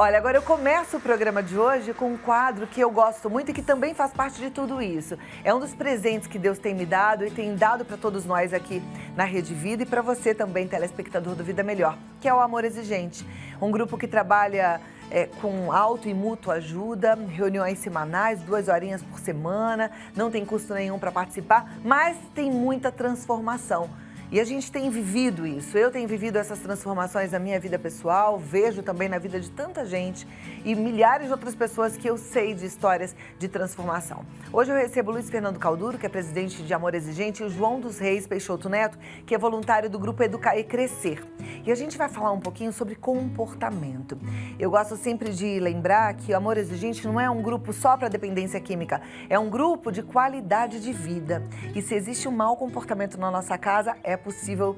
Olha, agora eu começo o programa de hoje com um quadro que eu gosto muito e que também faz parte de tudo isso. É um dos presentes que Deus tem me dado e tem dado para todos nós aqui na Rede Vida e para você também, telespectador do Vida Melhor, que é o Amor Exigente. Um grupo que trabalha com auto e mútua ajuda, reuniões semanais, 2 horinhas por semana, não tem custo nenhum para participar, mas tem muita transformação. E a gente tem vivido isso, eu tenho vivido essas transformações na minha vida pessoal, vejo também na vida de tanta gente e milhares de outras pessoas que eu sei de histórias de transformação. Hoje eu recebo o Luiz Fernando Calduro, que é presidente de Amor Exigente, e o João dos Reis Peixoto Neto, que é voluntário do grupo Educar e Crescer. E a gente vai falar um pouquinho sobre comportamento. Eu gosto sempre de lembrar que o Amor Exigente não é um grupo só para dependência química, é um grupo de qualidade de vida. E se existe um mau comportamento na nossa casa, é possível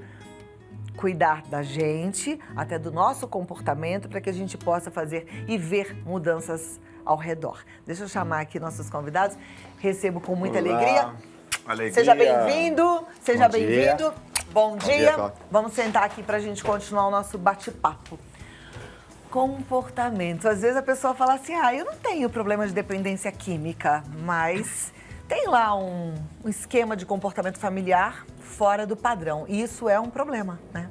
cuidar da gente, até do nosso comportamento, para que a gente possa fazer e ver mudanças ao redor. Deixa eu chamar aqui nossos convidados. Recebo com muita alegria. Seja bem-vindo, seja bem-vindo. Bom dia. Vamos sentar aqui para a gente continuar o nosso bate-papo. Comportamento. Às vezes a pessoa fala assim, eu não tenho problema de dependência química, mas tem lá um esquema de comportamento familiar fora do padrão. E isso é um problema, né?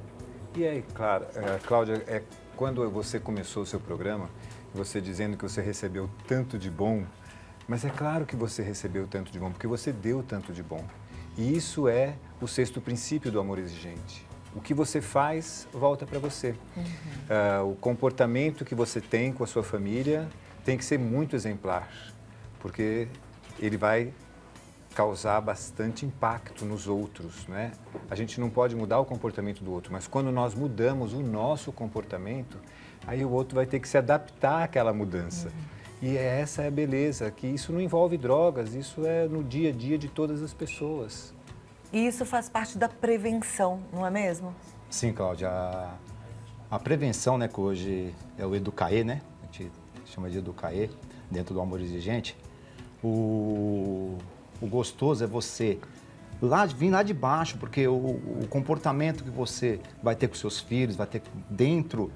E aí, claro, Cláudia, quando você começou o seu programa, você dizendo que você recebeu tanto de bom, mas é claro que você recebeu tanto de bom, porque você deu tanto de bom. E isso é o 6º princípio do amor exigente. O que você faz, volta para você. O comportamento que você tem com a sua família tem que ser muito exemplar, porque ele vai causar bastante impacto nos outros, né? A gente não pode mudar o comportamento do outro, mas quando nós mudamos o nosso comportamento, aí o outro vai ter que se adaptar àquela mudança. E essa é a beleza, que isso não envolve drogas, isso é no dia a dia de todas as pessoas. E isso faz parte da prevenção, não é mesmo? Sim, Cláudia. A prevenção, né, que hoje é o Educaê, né? A gente chama de Educaê, dentro do Amor Exigente. O gostoso é você vir lá de baixo, porque o comportamento que você vai ter com seus filhos, vai ter dentro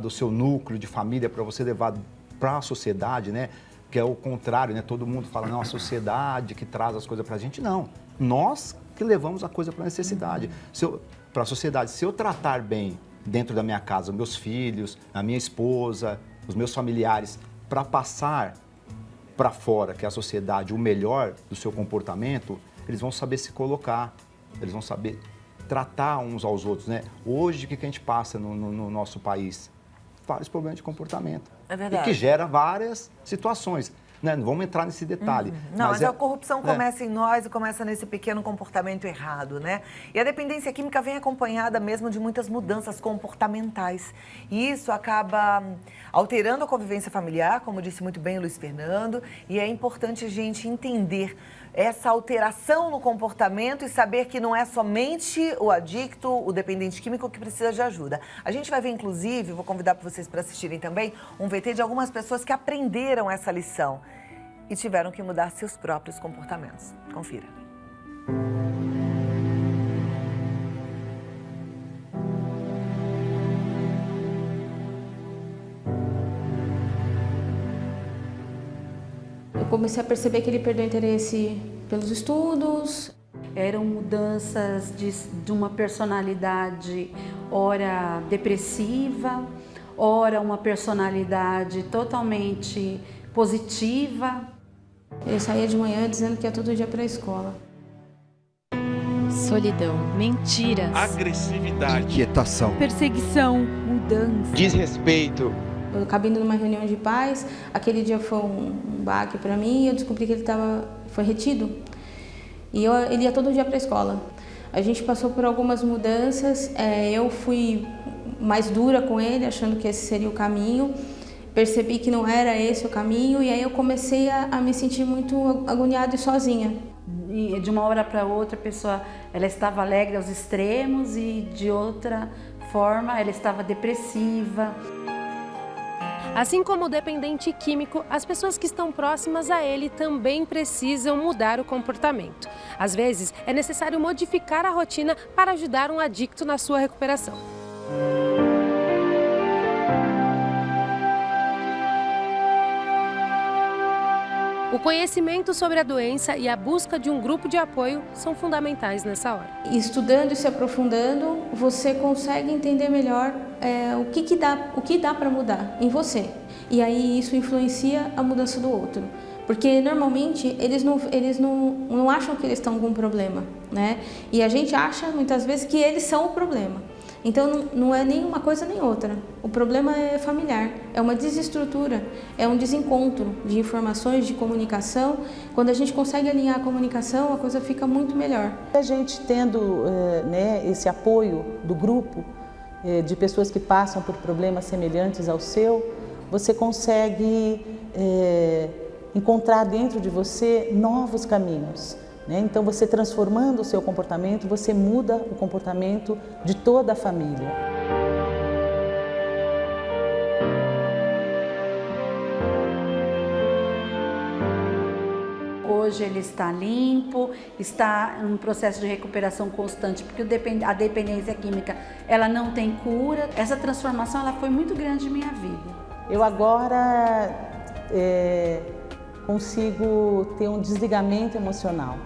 do seu núcleo de família para você levar para a sociedade, né? Que é o contrário, né? Todo mundo fala, não, a sociedade que traz as coisas para a gente. Não, nós que levamos a coisa para a necessidade, para a sociedade. Se eu tratar bem dentro da minha casa, os meus filhos, a minha esposa, os meus familiares, para passar para fora, que é a sociedade, o melhor do seu comportamento, eles vão saber se colocar, eles vão saber tratar uns aos outros, né? Hoje, o que a gente passa no nosso país? Vários problemas de comportamento. É verdade. E que gera várias situações, né? Não vamos entrar nesse detalhe. Não, mas a corrupção começa em nós e começa nesse pequeno comportamento errado, né? E a dependência química vem acompanhada mesmo de muitas mudanças comportamentais. E isso acaba alterando a convivência familiar, como disse muito bem o Luiz Fernando, e é importante a gente entender essa alteração no comportamento e saber que não é somente o adicto, o dependente químico que precisa de ajuda. A gente vai ver, inclusive, vou convidar vocês para assistirem também, um VT de algumas pessoas que aprenderam essa lição e tiveram que mudar seus próprios comportamentos. Confira. Eu comecei a perceber que ele perdeu interesse pelos estudos. Eram mudanças de uma personalidade, ora depressiva, ora uma personalidade totalmente positiva. Ele saía de manhã dizendo que ia todo dia para a escola. Solidão, mentiras, agressividade, inquietação, perseguição, mudança, desrespeito. Eu acabei indo numa reunião de pais, aquele dia foi um baque para mim e eu descobri que ele foi retido. E ele ia todo dia para a escola. A gente passou por algumas mudanças, eu fui mais dura com ele, achando que esse seria o caminho. Percebi que não era esse o caminho e aí eu comecei a me sentir muito agoniada e sozinha. E de uma hora para outra a pessoa ela estava alegre aos extremos e de outra forma ela estava depressiva. Assim como o dependente químico, as pessoas que estão próximas a ele também precisam mudar o comportamento. Às vezes, é necessário modificar a rotina para ajudar um adicto na sua recuperação. O conhecimento sobre a doença e a busca de um grupo de apoio são fundamentais nessa hora. Estudando e se aprofundando, você consegue entender melhor o que dá para mudar em você. E aí isso influencia a mudança do outro. Porque normalmente eles não acham que eles estão com um problema, né? E a gente acha muitas vezes que eles são o problema. Então não é nem uma coisa nem outra. O problema é familiar, é uma desestrutura, é um desencontro de informações, de comunicação. Quando a gente consegue alinhar a comunicação, a coisa fica muito melhor. A gente tendo esse apoio do grupo, de pessoas que passam por problemas semelhantes ao seu, você consegue encontrar dentro de você novos caminhos. Então, você transformando o seu comportamento, você muda o comportamento de toda a família. Hoje ele está limpo, está em um processo de recuperação constante, porque a dependência química ela não tem cura. Essa transformação ela foi muito grande em minha vida. Eu agora consigo ter um desligamento emocional.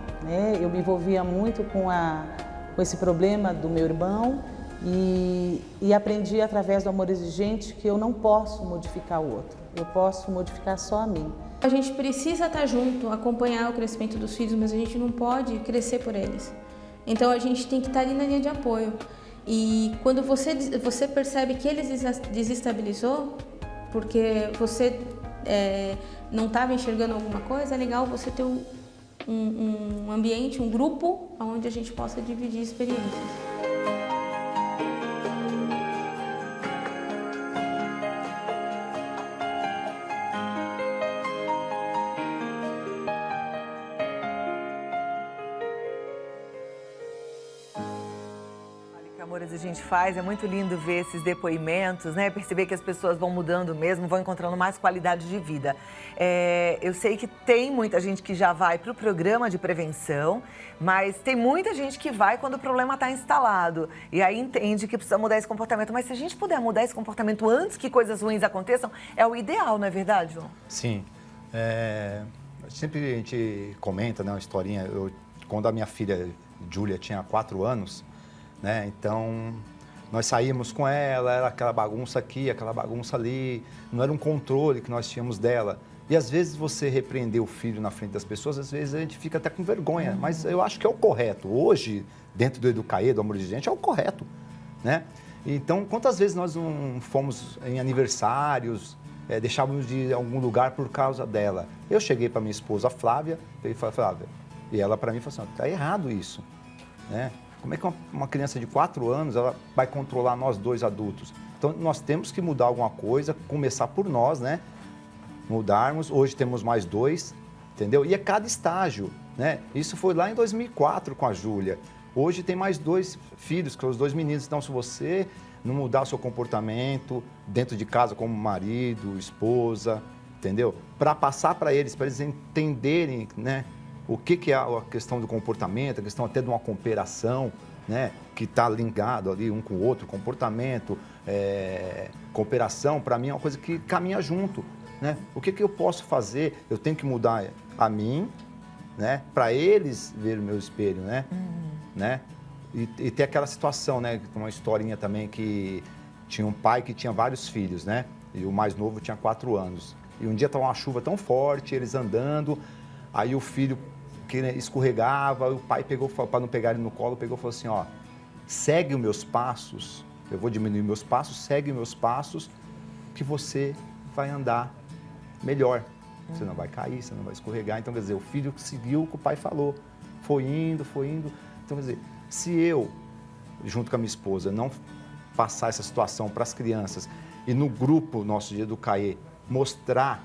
Eu me envolvia muito com esse problema do meu irmão e aprendi através do amor exigente que eu não posso modificar o outro, eu posso modificar só a mim. A gente precisa estar junto, acompanhar o crescimento dos filhos, mas a gente não pode crescer por eles. Então a gente tem que estar ali na linha de apoio. E quando você percebe que ele desestabilizou, porque você não estava enxergando alguma coisa, é legal você ter um ambiente, um grupo onde a gente possa dividir experiências. Amores, a gente faz, é muito lindo ver esses depoimentos, né? Perceber que as pessoas vão mudando mesmo, vão encontrando mais qualidade de vida. Eu sei que tem muita gente que já vai para o programa de prevenção, mas tem muita gente que vai quando o problema está instalado e aí entende que precisa mudar esse comportamento. Mas se a gente puder mudar esse comportamento antes que coisas ruins aconteçam, é o ideal, não é verdade, João? Sim. Sempre a gente comenta, né, uma historinha. Quando a minha filha, Júlia, tinha 4 anos, né? Então, nós saímos com ela, era aquela bagunça aqui, aquela bagunça ali, não era um controle que nós tínhamos dela. E às vezes você repreender o filho na frente das pessoas, às vezes a gente fica até com vergonha, mas eu acho que é o correto. Hoje, dentro do Educaê, do Amor de Gente, é o correto, né? Então, quantas vezes nós não fomos em aniversários, deixávamos de ir a algum lugar por causa dela? Eu cheguei para minha esposa, Flávia, e falei, Flávia, e ela para mim falou assim, tá errado isso, né? Como é que uma criança de 4 anos ela vai controlar nós dois adultos? Então, nós temos que mudar alguma coisa, começar por nós, né? Mudarmos. Hoje temos mais 2, entendeu? E é cada estágio, né? Isso foi lá em 2004 com a Júlia. Hoje tem mais 2 filhos, que são os 2 meninos. Então, se você não mudar o seu comportamento dentro de casa como marido, esposa, entendeu? Para passar para eles entenderem, né? O que é a questão do comportamento, a questão até de uma cooperação, né? Que está ligado ali um com o outro, comportamento, cooperação, para mim é uma coisa que caminha junto, né? O que eu posso fazer? Eu tenho que mudar a mim, né? Para eles verem o meu espelho, né? Né? E ter aquela situação, né? Uma historinha também que tinha um pai que tinha vários filhos, né? E o mais novo tinha 4 anos. E um dia estava uma chuva tão forte, eles andando, aí o filho que escorregava, o pai pegou, para não pegar ele no colo, pegou e falou assim, ó, segue os meus passos, eu vou diminuir meus passos, segue os meus passos, que você vai andar melhor. Você não vai cair, você não vai escorregar. Então, quer dizer, o filho seguiu o que o pai falou, foi indo. Então, quer dizer, se eu, junto com a minha esposa, não passar essa situação para as crianças e no grupo nosso de Educaê, mostrar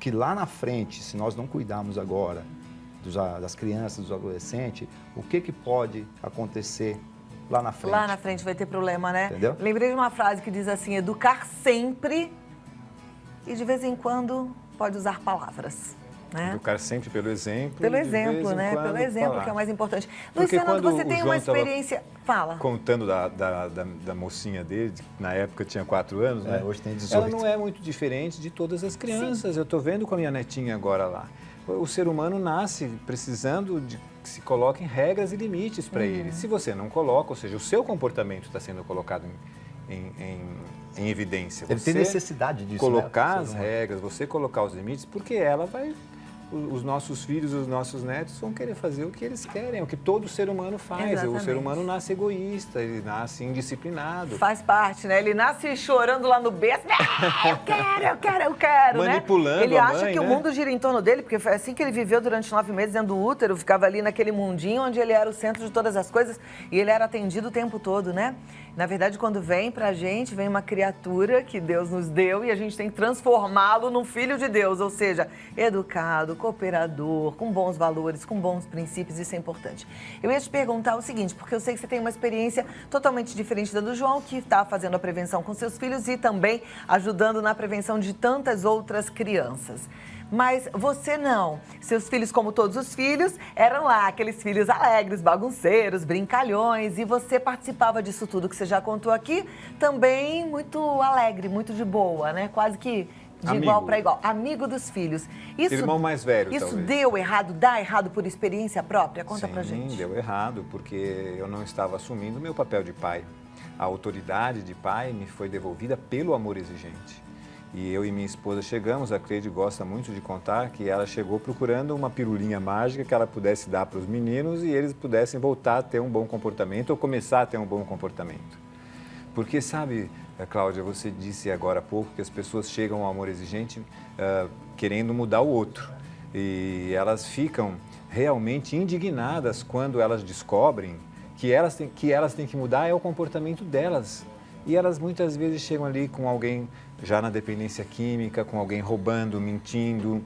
que lá na frente, se nós não cuidarmos agora das crianças, dos adolescentes, o que pode acontecer lá na frente? Lá na frente vai ter problema, né? Entendeu? Lembrei de uma frase que diz assim, educar sempre e de vez em quando pode usar palavras. Né? Educar sempre pelo exemplo. Pelo exemplo, né? Pelo exemplo, que é o mais importante. Luiz Fernando, você tem uma experiência... Fala. Contando da mocinha dele, que na época tinha 4 anos, né? Hoje tem 18. Ela não é muito diferente de todas as crianças. Sim. Eu estou vendo com a minha netinha agora lá. O ser humano nasce precisando de que se coloquem regras e limites para ele. Se você não coloca, ou seja, o seu comportamento está sendo colocado em evidência. Ele tem necessidade disso, colocar né? as regras, você colocar os limites, porque ela vai... Os nossos filhos, os nossos netos vão querer fazer o que eles querem, é o que todo ser humano faz. Exatamente. O ser humano nasce egoísta, ele nasce indisciplinado. Faz parte, né? Ele nasce chorando lá no berço. Eu quero, Manipulando né? Ele a acha mãe, que o né? mundo gira em torno dele, porque foi assim que ele viveu durante 9 meses dentro do útero, ficava ali naquele mundinho onde ele era o centro de todas as coisas e ele era atendido o tempo todo, né? Na verdade, quando vem pra gente, vem uma criatura que Deus nos deu e a gente tem que transformá-lo num filho de Deus, ou seja, educado, cooperador, com bons valores, com bons princípios, isso é importante. Eu ia te perguntar o seguinte, porque eu sei que você tem uma experiência totalmente diferente da do João, que está fazendo a prevenção com seus filhos e também ajudando na prevenção de tantas outras crianças. Mas você não. Seus filhos, como todos os filhos, eram lá, aqueles filhos alegres, bagunceiros, brincalhões. E você participava disso tudo que você já contou aqui, também muito alegre, muito de boa, né? Quase que de igual para igual. Amigo dos filhos. Irmão mais velho, Isso talvez. deu errado, dá errado por experiência própria? Conta pra gente. Sim, deu errado, porque eu não estava assumindo o meu papel de pai. A autoridade de pai me foi devolvida pelo amor exigente. E eu e minha esposa chegamos, a Cleide gosta muito de contar, que ela chegou procurando uma pirulinha mágica que ela pudesse dar para os meninos e eles pudessem voltar a ter um bom comportamento ou começar a ter um bom comportamento. Porque, sabe, Cláudia, você disse agora há pouco que as pessoas chegam ao amor exigente querendo mudar o outro. E elas ficam realmente indignadas quando elas descobrem que elas têm que mudar é o comportamento delas. E elas muitas vezes chegam ali com alguém já na dependência química, com alguém roubando, mentindo,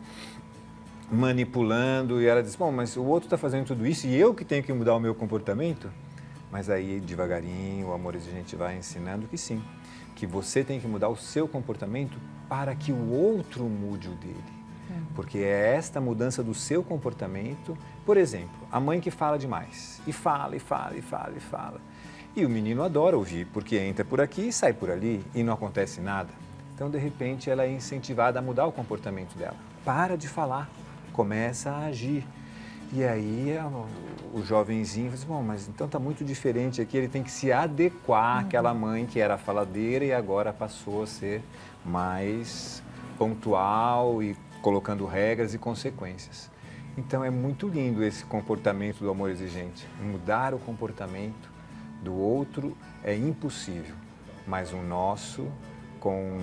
manipulando. E ela diz, bom, mas o outro está fazendo tudo isso e eu que tenho que mudar o meu comportamento? Mas aí, devagarinho, o amor exigente vai ensinando que sim, que você tem que mudar o seu comportamento para que o outro mude o dele. Porque é esta mudança do seu comportamento, por exemplo, a mãe que fala demais, e fala, e fala, e fala, e fala. E o menino adora ouvir, porque entra por aqui e sai por ali e não acontece nada. Então, de repente, ela é incentivada a mudar o comportamento dela. Para de falar, começa a agir. E aí o jovenzinho diz, bom, mas então está muito diferente aqui, ele tem que se adequar àquela mãe que era faladeira e agora passou a ser mais pontual e colocando regras e consequências. Então, é muito lindo esse comportamento do amor exigente. Mudar o comportamento do outro é impossível, mas o nosso, com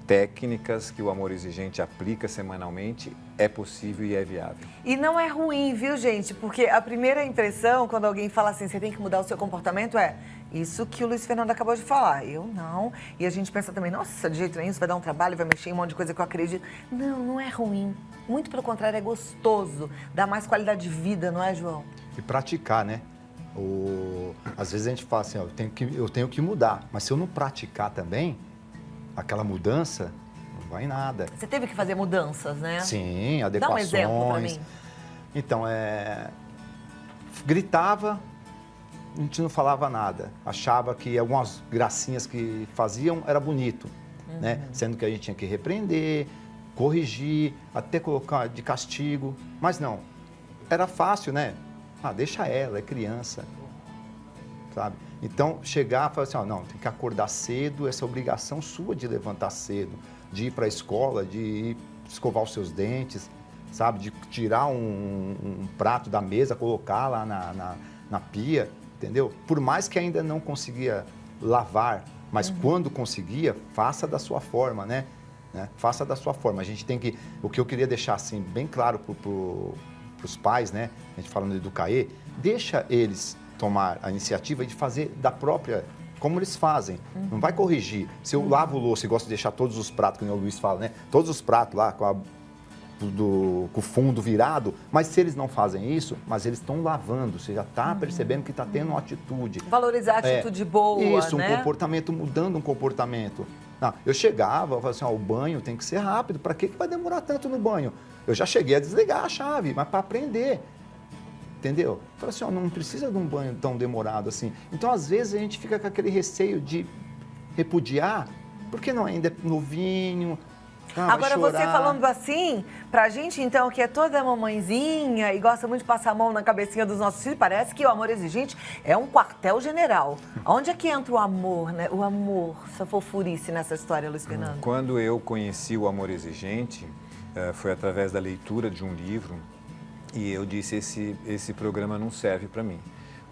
técnicas que o amor exigente aplica semanalmente, é possível e é viável. E não é ruim, viu, gente? Porque a primeira impressão, quando alguém fala assim, você tem que mudar o seu comportamento, é isso que o Luiz Fernando acabou de falar. Eu não. E a gente pensa também, nossa, de jeito nenhum, isso vai dar um trabalho, vai mexer em um monte de coisa que eu acredito. Não, não é ruim. Muito pelo contrário, é gostoso. Dá mais qualidade de vida, não é, João? E praticar, né? Às vezes a gente fala assim, ó, eu tenho que mudar, mas se eu não praticar também, aquela mudança não vai em nada. Você teve que fazer mudanças, né? Sim, adequações. Dá um exemplo pra mim. Então, gritava, a gente não falava nada. Achava que algumas gracinhas que faziam era bonito, né? Sendo que a gente tinha que repreender, corrigir, até colocar de castigo. Mas não, era fácil, né? Deixa ela, é criança, sabe? Então, chegar e falar assim, não, tem que acordar cedo, essa é obrigação sua de levantar cedo, de ir para a escola, de ir escovar os seus dentes, sabe? De tirar um prato da mesa, colocar lá na pia, entendeu? Por mais que ainda não conseguia lavar, mas quando conseguia, faça da sua forma, né? Faça da sua forma. A gente tem que... O que eu queria deixar, assim, bem claro para os pais, né? A gente falando do CAE, deixa eles tomar a iniciativa de fazer da própria, como eles fazem. Não vai corrigir. Se eu lavo louça e gosto de deixar todos os pratos, como o Luiz fala, né? Todos os pratos lá com o fundo virado, mas se eles não fazem isso, mas eles estão lavando, você já está percebendo que está tendo uma atitude. Valorizar a atitude boa, isso, né? Um comportamento, mudando um comportamento. Não, eu chegava, eu falava assim, o banho tem que ser rápido, para que vai demorar tanto no banho? Eu já cheguei a desligar a chave, mas para aprender, entendeu? Eu falei assim, não precisa de um banho tão demorado assim. Então, às vezes, a gente fica com aquele receio de repudiar, porque não ainda é novinho, vai Agora, você chorar. falando assim, pra gente, então, que é toda mamãezinha e gosta muito de passar a mão na cabecinha dos nossos filhos, parece que o Amor Exigente é um quartel-general. Onde é que entra o amor, né? O amor, essa fofurice nessa história, Luiz Fernando? Quando eu conheci o Amor Exigente, foi através da leitura de um livro e eu disse, esse programa não serve para mim,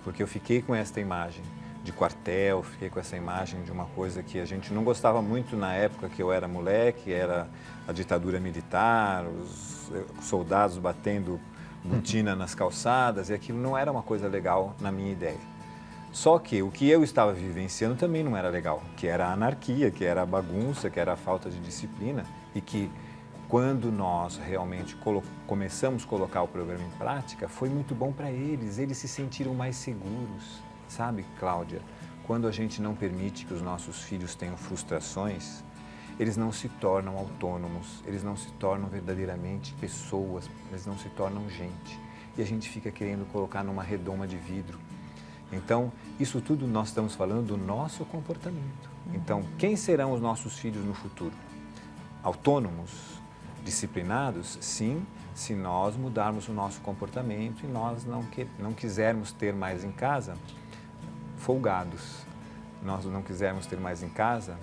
porque eu fiquei com esta imagem de quartel, fiquei com essa imagem de uma coisa que a gente não gostava muito na época que eu era moleque, era a ditadura militar, os soldados batendo botina nas calçadas, e aquilo não era uma coisa legal na minha ideia. Só que o que eu estava vivenciando também não era legal, que era a anarquia, que era a bagunça, que era a falta de disciplina, e que quando nós realmente começamos a colocar o programa em prática, foi muito bom para eles se sentiram mais seguros. Sabe, Cláudia, quando a gente não permite que os nossos filhos tenham frustrações, eles não se tornam autônomos, eles não se tornam verdadeiramente pessoas, eles não se tornam gente. E a gente fica querendo colocar numa redoma de vidro. Então, isso tudo nós estamos falando do nosso comportamento. Então, quem serão os nossos filhos no futuro? Autônomos? Disciplinados? Sim, se nós mudarmos o nosso comportamento e nós não quisermos ter mais em casa folgados, nós não quisermos ter mais em casa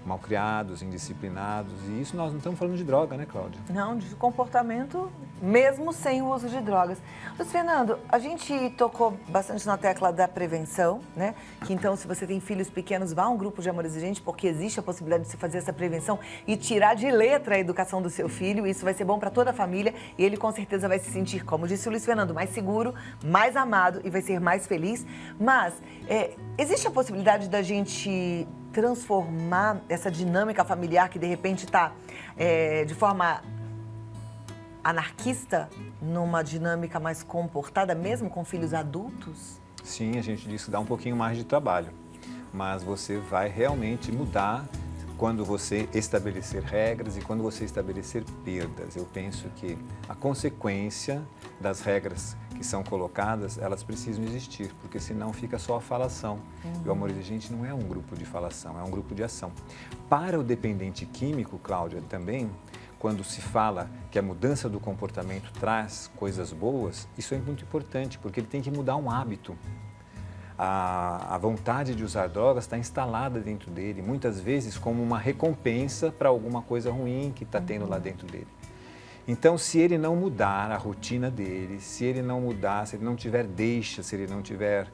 malcriados, indisciplinados, e isso nós não estamos falando de droga, né, Cláudia? Não, de comportamento mesmo sem o uso de drogas. Luiz Fernando, a gente tocou bastante na tecla da prevenção, né? Que então, se você tem filhos pequenos, vá a um grupo de Amor Exigente, porque existe a possibilidade de se fazer essa prevenção e tirar de letra a educação do seu filho. Isso vai ser bom para toda a família e ele com certeza vai se sentir, como disse o Luiz Fernando, mais seguro, mais amado e vai ser mais feliz. Mas existe a possibilidade da gente transformar essa dinâmica familiar que de repente está de forma anarquista numa dinâmica mais comportada, mesmo com filhos adultos? Sim, a gente diz que dá um pouquinho mais de trabalho, mas você vai realmente mudar quando você estabelecer regras e quando você estabelecer perdas. Eu penso que a consequência das regras que são colocadas, elas precisam existir, porque senão fica só a falação. E o Amor Exigente não é um grupo de falação, é um grupo de ação. Para o dependente químico, Cláudia, também, quando se fala que a mudança do comportamento traz coisas boas, isso é muito importante, porque ele tem que mudar um hábito. A vontade de usar drogas está instalada dentro dele, muitas vezes como uma recompensa para alguma coisa ruim que está tendo lá dentro dele. Então, se ele não mudar a rotina dele, se ele não mudar, se ele não tiver deixa, se ele não tiver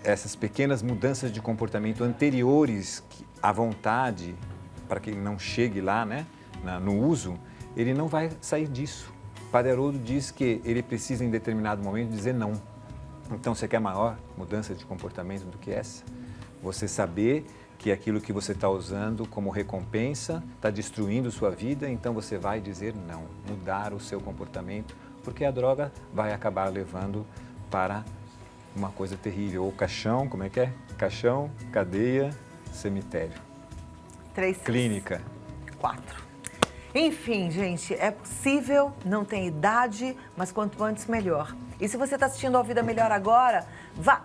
essas pequenas mudanças de comportamento anteriores à vontade, para que ele não chegue lá, né, no uso, ele não vai sair disso. Padre Haroldo diz que ele precisa, em determinado momento, dizer não. Então, você quer maior mudança de comportamento do que essa? Você saber que aquilo que você está usando como recompensa está destruindo sua vida, então você vai dizer não, mudar o seu comportamento, porque a droga vai acabar levando para uma coisa terrível. Ou caixão, como é que é? Caixão, cadeia, cemitério. 3, Clínica. 4. Enfim, gente, é possível, não tem idade, mas quanto antes melhor. E se você está assistindo ao Vida Melhor agora, vá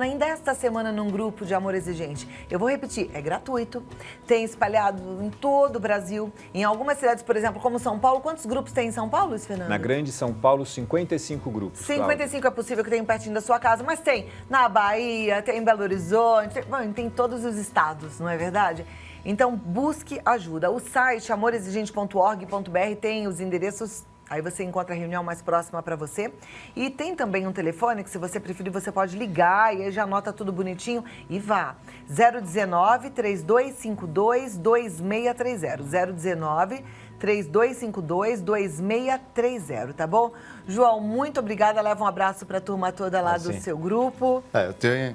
ainda esta semana, num grupo de Amor Exigente. Eu vou repetir, é gratuito, tem espalhado em todo o Brasil. Em algumas cidades, por exemplo, como São Paulo, quantos grupos tem em São Paulo, Luiz Fernando? Na Grande São Paulo, 55 grupos. 55 é possível que tenha pertinho da sua casa, mas tem na Bahia, tem em Belo Horizonte, tem em todos os estados, não é verdade? Então, busque ajuda. O site amorexigente.org.br tem os endereços, aí você encontra a reunião mais próxima para você. E tem também um telefone que, se você preferir, você pode ligar e aí já anota tudo bonitinho e vá. 019-3252-2630. 019-3252-2630, tá bom? João, muito obrigada. Leva um abraço para a turma toda lá do seu grupo. Eu tenho...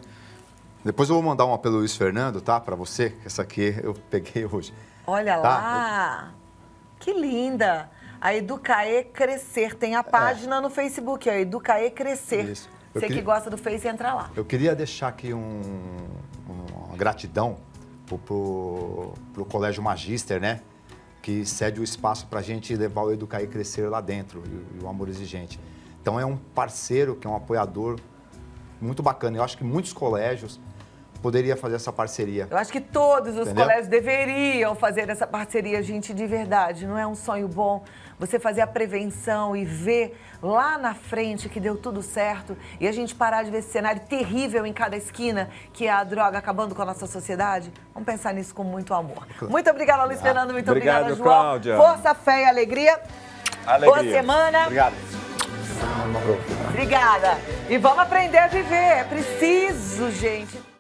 Depois eu vou mandar uma pelo Luiz Fernando, tá? Para você. Essa aqui eu peguei hoje. Olha tá? lá! Que linda! A Educaê Crescer. Tem a página no Facebook, ó, Educaê Crescer. Isso. Você que gosta do Face, entra lá. Eu queria deixar aqui uma gratidão pro Colégio Magíster, né? Que cede o espaço para a gente levar o Educaê Crescer lá dentro, e o Amor Exigente. Então é um parceiro, que é um apoiador muito bacana. Eu acho que muitos colégios poderia fazer essa parceria. Eu acho que todos os Entendeu? colégios deveriam fazer essa parceria, gente, de verdade. Não é um sonho bom você fazer a prevenção e ver lá na frente que deu tudo certo e a gente parar de ver esse cenário terrível em cada esquina, que é a droga acabando com a nossa sociedade? Vamos pensar nisso com muito amor. Muito obrigada, Luiz Fernando. Muito Obrigado, obrigada, João. Cláudia. Força, fé e alegria. Alegria. Boa semana. Obrigado. Obrigada. E vamos aprender a viver. É preciso, gente.